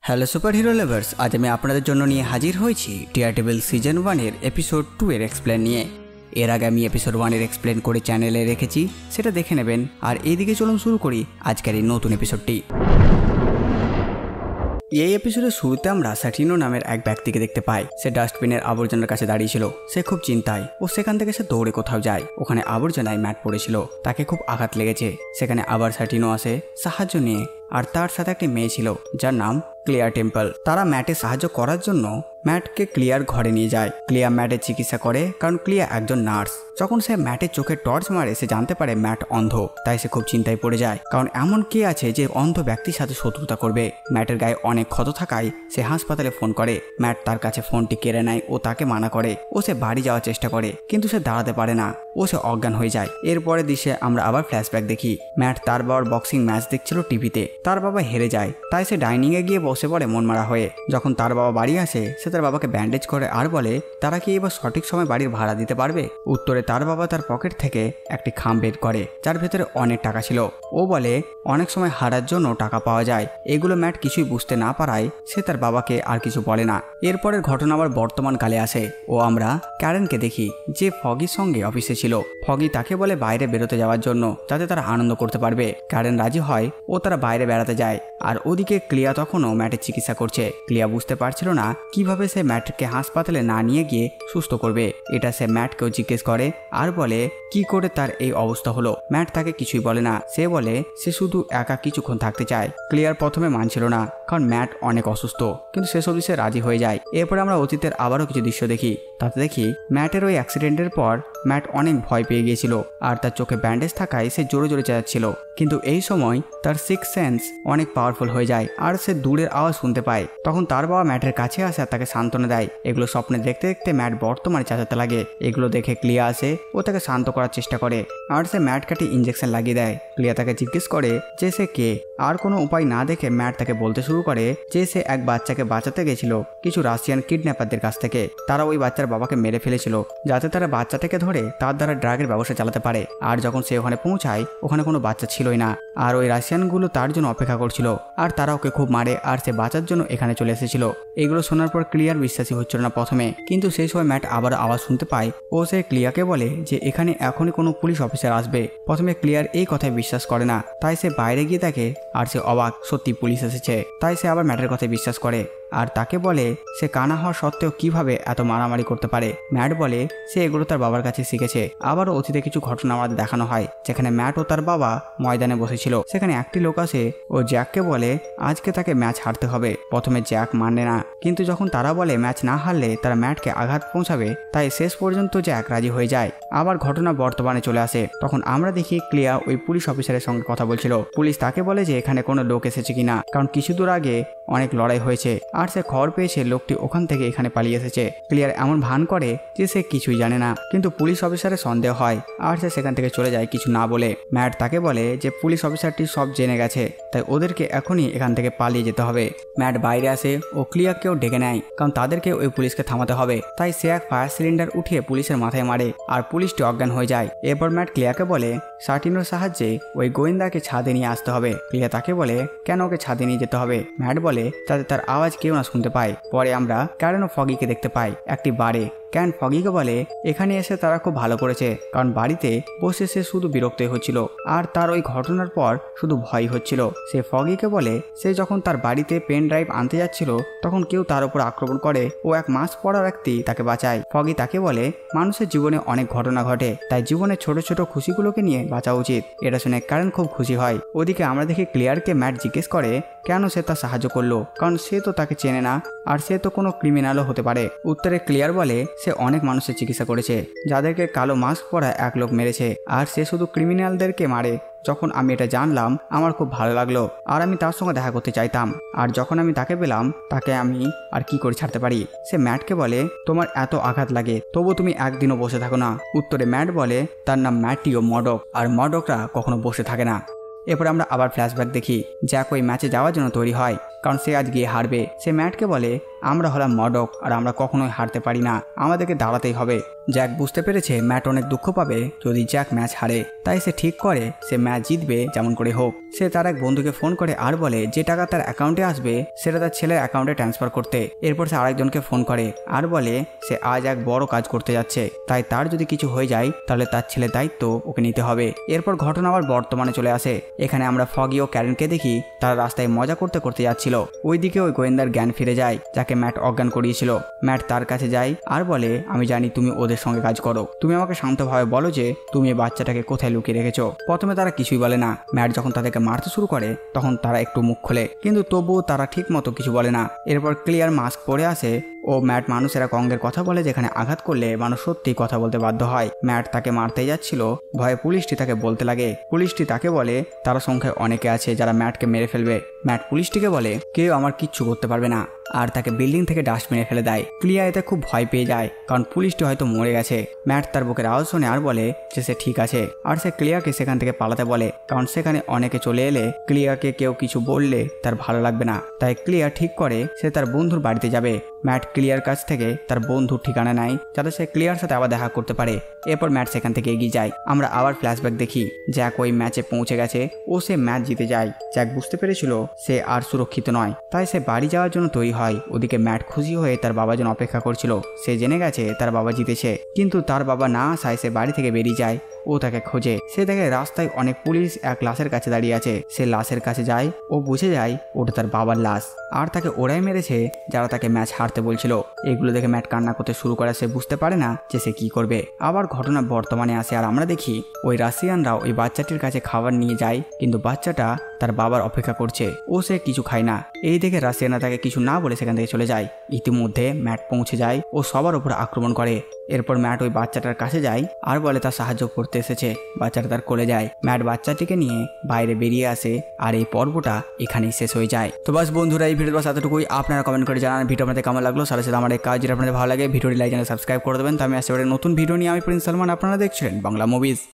Hello super hero lovers, আজ আমি আপনাদের জন্য নিয়ে হাজির হয়েছি ডেয়ারডেভিল সিজন 1 এর এপিসোড 2 এর এক্সপ্লেন নিয়ে। এর আগে আমি এপিসোড 1 এর এক্সপ্লেন করে চ্যানেলে রেখেছি, সেটা দেখে নেবেন। আর এইদিকে চলুন শুরু করি আজকের এই নতুন এপিসোডটি। এই এপিসোডের শুরুতে আমরা স্যাটিনো নামের এক ব্যক্তিকে দেখতে পাই। সে ডাস্টবিনের আবর্জনার কাছে দাঁড়িয়েছিল। সে খুব চিন্তায় ও সেখান থেকে সে দৌড়ে কোথাও যায়। ওখানে আবর্জনায় ম্যাট পড়েছিল, তাকে খুব আঘাত লেগেছে। সেখানে আবার স্যাটিনো আসে সাহায্য নিয়ে, আর তার সাথে একটি মেয়ে ছিল যার নাম ক্লিয়ার টেম্পল। তারা ম্যাটে সাহায্য করার জন্য ম্যাটকে ক্লিয়ার ঘরে নিয়ে যায়। ক্লিয়ার ম্যাটের চিকিৎসা করে, কারণ ক্লিয়ার একজন নার্স। যখন সে ম্যাটের চোখে টর্চ মারে, সে জানতে পারে ম্যাট অন্ধ। তাই সে খুব চিন্তায় পড়ে যায়, কারণ এমন কে আছে যে অন্ধ ব্যক্তির সাথে শত্রুতা করবে। ম্যাটের গায়ে অনেক ক্ষত থাকায় সে হাসপাতালে ফোন করে। ম্যাট তার কাছে ফোনটি কেড়ে নেয় ও তাকে মানা করে। ও সে বাড়ি যাওয়ার চেষ্টা করে, কিন্তু সে দাঁড়াতে পারে না। ও সে অজ্ঞান হয়ে যায়। এরপরে দৃশ্যে আমরা আবার ফ্ল্যাশব্যাক দেখি। ম্যাট তার বাবার বক্সিং ম্যাচ দেখছিল টিভিতে। তার বাবা হেরে যায়, তাই সে ডাইনিংয়ে গিয়ে বসে পড়ে মন মারা হয়ে। যখন তার বাবা বাড়ি আসে, সে তার বাবাকে ব্যান্ডেজ করে আর বলে তারা কি এবার সঠিক সময় বাড়ির ভাড়া দিতে পারবে। উত্তরে তার বাবা তার পকেট থেকে একটি খাম বের করে, যার ভেতরে অনেক টাকা ছিল। ও বলে অনেক সময় হারার জন্য টাকা পাওয়া যায়। এগুলো ম্যাট কিছুই বুঝতে না পারায় সে তার বাবাকে আর কিছু বলে না। এরপরের ঘটনা আবার বর্তমান কালে আসে ও আমরা ক্যারেনকে দেখি, যে ফগির সঙ্গে অফিসে ছিল। ফগি তাকে বলে বাইরে বেরোতে যাওয়ার জন্য, যাতে তারা আনন্দ করতে পারবে। ক্যারেন রাজি হয় ও তারা বাইরে বেড়াতে যায়। আর ওদিকে ক্লিয়া তখনও ম্যাটের চিকিৎসা করছে। ক্লিয়া বুঝতে পারছিল না কিভাবে সে ম্যাটকে হাসপাতালে না নিয়ে গিয়ে সুস্থ করবে। এটা সে ম্যাটকেও জিজ্ঞেস করে আর বলে কি করে তার এই অবস্থা হলো। ম্যাট তাকে কিছুই বলে না। সে বলে সে শুধু একা কিছুক্ষণ থাকতে চায়। ক্লিয়ার প্রথমে মানছিল না, কারণ ম্যাট অনেক অসুস্থ, কিন্তু শেষ অবধি সে রাজি হয়ে যায়। এরপরে আমরা অতীতের আবারও কিছু দৃশ্য দেখি। তাতে দেখি ম্যাটের ওই অ্যাক্সিডেন্টের পর ম্যাট অনেক ভয় পেয়ে গিয়েছিল, আর তার চোখে ব্যান্ডেজ থাকায় সে জোরে জোরে চেঁচাচ্ছিল। কিন্তু এই সময় তার সিক্স সেন্স অনেক পাওয়ারফুল হয়ে যায়, আর সে দূরের আওয়াজ শুনতে পায়। তখন তার বাবা ম্যাটের কাছে আসে আর তাকে সান্ত্বনা দেয়। এগুলো স্বপ্নে দেখতে দেখতে ম্যাট বর্তমানে চেঁচাতে লাগে। এগুলো দেখে ক্লিয়া আসে ও তাকে শান্ত করার চেষ্টা করে, আর সে ম্যাট কাটি ইঞ্জেকশন লাগিয়ে দেয়। ক্লিয়া তাকে জিজ্ঞেস করে যে সে কে। আর কোনো উপায় না দেখে ম্যাট তাকে বলতে শুরু করে যে সে এক বাচ্চাকে বাঁচাতে গেছিল কিছু রাশিয়ান কিডন্যাপারদের কাছ থেকে। তারা ওই বাচ্চার বাবাকে মেরে ফেলেছিল, যাতে তারা বাচ্চাটাকে ধরে তার দ্বারা ড্রাগের ব্যবসা চালাতে পারে। আর যখন সে ওখানে পৌঁছায়, ওখানে কোনো বাচ্চা ছিলই না, আর ওই রাশিয়ানগুলো তার জন্য অপেক্ষা করছিল। আর তারা ওকে খুব মারে, আর সে বাঁচার জন্য এখানে চলে এসেছিল। এগুলো শোনার পর ক্লিয়ার বিশ্বাসী হচ্ছিল না প্রথমে, কিন্তু সেই সময় ম্যাট আবার আওয়াজ শুনতে পায়। ও সে ক্লিয়াকে বলে যে এখানে এখনই কোনো পুলিশ অফিসার আসবে। প্রথমে ক্লিয়ার এই কথায় বিশ্বাস করে না, তাই সে বাইরে গিয়ে দেখে আর সে অবাক, সত্যি পুলিশ এসেছে। তাই সে আবার ম্যাটের কথায় বিশ্বাস করে, আর তাকে বলে সে কানা হওয়া সত্ত্বেও কিভাবে এত মারামারি করতে পারে। ম্যাট বলে সে এগুলো তার বাবার কাছে শিখেছে। আবারও অতীতে কিছু ঘটনা আমাদের দেখানো হয়, যেখানে ম্যাট ও তার বাবা ময়দানে বসেছিল। সেখানে একটি লোক আসে ও জ্যাককে বলে আজকে তাকে ম্যাচ হারতে হবে। প্রথমে জ্যাক মানে না, কিন্তু যখন তারা বলে ম্যাচ না হারলে তারা ম্যাটকে আঘাত পৌঁছাবে, তাই শেষ পর্যন্ত জ্যাক রাজি হয়ে যায়। আবার ঘটনা বর্তমানে চলে আসে। তখন আমরা দেখি ক্লিয়া ওই পুলিশ অফিসারের সঙ্গে কথা বলছিল। পুলিশ তাকে বলে যে এখানে কোনো লোক এসেছে কিনা, কারণ কিছু দূর আগে অনেক লড়াই হয়েছে, আর সে খবর পেয়েছে লোকটি ওখান থেকে এখানে পালিয়ে এসেছে। ক্লিয়ার এমন ভান করে যে সে কিছুই জানে না, কিন্তু পুলিশ অফিসারের সন্দেহ হয়, আর সে সেখান থেকে চলে যায় কিছু না বলে। ম্যাট তাকে বলে যে পুলিশ অফিসারটি সব জেনে গেছে, তাই ওদেরকে এখনই এখান থেকে পালিয়ে যেতে হবে। ম্যাট বাইরে আসে ও ক্লিয়ারকেও ডেকে নেয়, কারণ তাদেরকে ওই পুলিশকে থামাতে হবে। তাই সে এক ফায়ার সিলিন্ডার উঠিয়ে পুলিশের মাথায় মারে, আর পুলিশটি অজ্ঞান হয়ে যায়। এরপর ম্যাট ক্লিয়ারকে বলে সার্টিনোর সাহায্যে ওই গোয়েন্দাকে ছাদে নিয়ে আসতে হবে। ক্লিয়ার তাকে বলে কেন ওকে ছাদে নিয়ে যেতে হবে। ম্যাট বলে যাতে তার আওয়াজ কেউ না শুনতে পায়। পরে আমরা ক্যারেন ও ফগিকে দেখতে পাই একটি বারে। ক্যান ফগিকে বলে এখানে এসে তারা খুব ভালো করেছে, কারণ বাড়িতে বসে সে শুধু বিরক্তই হচ্ছিল, আর তার ওই ঘটনার পর শুধু ভয় হচ্ছিল। সে ফগিকে বলে সে যখন তার বাড়িতে পেন ড্রাইভ আনতে যাচ্ছিল, তখন কেউ তার উপর আক্রমণ করে ও এক মাস্ক পরা ব্যক্তি তাকে বাঁচায়। ফগি তাকে বলে মানুষের জীবনে অনেক ঘটনা ঘটে, তাই জীবনে ছোট ছোট খুশিগুলোকে নিয়ে বাঁচা উচিত। এটা শুনে ক্যারেন খুব খুশি হয়। ওদিকে আমরা দেখি ক্লিয়ারকে ম্যাট জিজ্ঞেস করে কেন সে তার সাহায্য করলো, কারণ সে তো তাকে চেনে না, আর সে তো কোনো ক্রিমিনালও হতে পারে। উত্তরে ক্লিয়ার বলে সে অনেক মানুষের চিকিৎসা করেছে, যাদেরকে কালো মাস্ক পরা এক লোক মেরেছে, আর সে শুধু ক্রিমিনালদেরকে মারে। যখন আমি এটা জানলাম আমার খুব ভালো লাগলো, আর আমি তার সঙ্গে দেখা করতে চাইতাম, আর যখন আমি তাকে পেলাম তাকে আমি আর কি করে ছাড়তে পারি। সে ম্যাটকে বলে তোমার এত আঘাত লাগে, তবু তুমি একদিনও বসে থাকো না। উত্তরে ম্যাট বলে তার নাম ম্যাটিও মডক, আর মডকরা কখনো বসে থাকে না। এরপর আমরা আবার ফ্ল্যাশব্যাক দেখি। জ্যাক ওই ম্যাচে যাওয়ার জন্য তৈরি হয়, কারণ সে আজ গিয়ে হারবে। সে ম্যাটকে বলে আমরা হলাম মডক আর আমরা কখনোই হারতে পারি না, আমাদেরকে দাঁড়াতেই হবে। জ্যাক বুঝতে পেরেছে ম্যাট অনেক দুঃখ পাবে যদি জ্যাক ম্যাচ হারে, তাই সে ঠিক করে সে ম্যাচ জিতবে যেমন করে হোক। সে তার এক বন্ধুকে ফোন করে আর বলে যে টাকা তার অ্যাকাউন্টে আসবে সেটা তার ছেলের অ্যাকাউন্টে ট্রান্সফার করতে। এরপর সে আরেকজনকে ফোন করে আর বলে সে আজ এক বড় কাজ করতে যাচ্ছে, তাই তার যদি কিছু হয়ে যায় তাহলে তার ছেলের দায়িত্ব ওকে নিতে হবে। এরপর ঘটনা আবার বর্তমানে চলে আসে। এখানে আমরা ফগি ও ক্যারেনকে দেখি তারা রাস্তায় মজা করতে করতে যাচ্ছিল। ওইদিকে ওই গোয়েন্দার জ্ঞান ফিরে যায় যাকে ম্যাট অজ্ঞান করিয়েছিল। ম্যাট তার কাছে যায় আর বলে আমি জানি তুমি ওদের সঙ্গে কাজ করো, তুমি আমাকে শান্তভাবে বলো যে তুমি এই বাচ্চাটাকে কোথায় লুকিয়ে রেখেছো। প্রথমে তারা কিছুই বলে না। ম্যাট যখন তাদেরকে মারতে শুরু করে তখন তারা একটু মুখ খোলে, কিন্তু তবুও তারা ঠিক মতো কিছু বলে না। এরপর ক্লিয়ার মাস্ক পরে আসে ও ম্যাট মানুষেরা কঙ্গের কথা বলে যেখানে আঘাত করলে মানুষ সত্যিই কথা বলতে বাধ্য হয়। ম্যাট তাকে মারতেই যাচ্ছিল, ভয়ে পুলিশটি তাকে বলতে লাগে। পুলিশটি তাকে বলে তারা সংখ্যায় অনেকে আছে যারা ম্যাটকে মেরে ফেলবে। ম্যাট পুলিশটিকে বলে কেউ আমার কিচ্ছু করতে পারবে না আর তাকে বিল্ডিং থেকে ডাস্টবিনে ফেলে দেয়। ক্লিয়ার এতে খুব ভয় পেয়ে যায় কারণ পুলিশটি হয়তো মরে গেছে। ম্যাট তার বুকের আওয়াজ শুনে আর বলে যে সে ঠিক আছে আর সে ক্লিয়ারকে সেখান থেকে পালাতে বলে কারণ সেখানে অনেকে চলে এলে ক্লিয়ারকে কেউ কিছু বললে তার ভালো লাগবে না। তাই ক্লিয়ার ঠিক করে সে তার বন্ধুর বাড়িতে যাবে। ম্যাট ক্লিয়ার কাছ থেকে তার বন্ধুর ঠিকানা নেয় যাতে সে ক্লিয়ার সাথে আবার দেখা করতে পারে। এরপর ম্যাট সেখান থেকে এগিয়ে যায়। আমরা আবার ফ্ল্যাশব্যাক দেখি জ্যাক ওই ম্যাচে পৌঁছে গেছে ও সে ম্যাচ জিতে যায়। জ্যাক বুঝতে পেরেছিল সে আর সুরক্ষিত নয়, তাই সে বাড়ি যাওয়ার জন্য তৈরি হয়। ওদিকে ম্যাট খুশি হয়ে তার বাবার জন্য অপেক্ষা করছিল। সে জেনে গেছে তার বাবা জিতেছে, কিন্তু তার বাবা না আসায় সে বাড়ি থেকে বেরিয়ে যায়। ও তাকে খোঁজে। সে দেখে রাস্তায় অনেক পুলিশ এক লাশের কাছে দাঁড়িয়ে আছে। সে লাশের কাছে যায় ও বুঝে যায় ওটা তার বাবার লাশ আর তাকে ওরাই মেরেছে যারা তাকে ম্যাচ হারতে বলছিল। এগুলো দেখে ম্যাট কান্না করতে শুরু করে। সে বুঝতে পারে না যে সে কি করবে। আবার ঘটনা বর্তমানে আসে আর আমরা দেখি ওই রাশিয়ানরা ওই বাচ্চাটির কাছে খাবার নিয়ে যায়, কিন্তু বাচ্চাটা তার বাবার অপেক্ষা করছে। ও সে কিছু খায় না। এই দেখে রাশিয়ানরা তাকে কিছু না বলে সেখান থেকে চলে যায়। ইতিমধ্যে ম্যাট পৌঁছে যায় ও সবার উপর আক্রমণ করে। এরপর ম্যাট ওই বাচ্চাটার কাছে যায় আর বলে তার সাহায্য করতে এসেছে। বাচ্চাটা তার কোলে যায়। ম্যাট বাচ্চাটিকে নিয়ে বাইরে বেরিয়ে আসে আর এই পর্বটা এখানেই শেষ হয়ে যায়। তো বাস বন্ধুরা, এই ভিডিও বাস এতটুকুই। আপনারা কমেন্ট করে জানান ভিডিও আপনাদের কেমন লাগলো। সাথে সাথে আমার এই কাজ যদি আপনাদের ভালো লাগে ভিডিওটি লাইক চ্যানেল সাবস্ক্রাইব করে দেবেন। তো আমি আসতে পারি নতুন ভিডিও নিয়ে। আমি প্রিন্স সালমান, আপনারা দেখছিলেন বাংলা মুভিজ।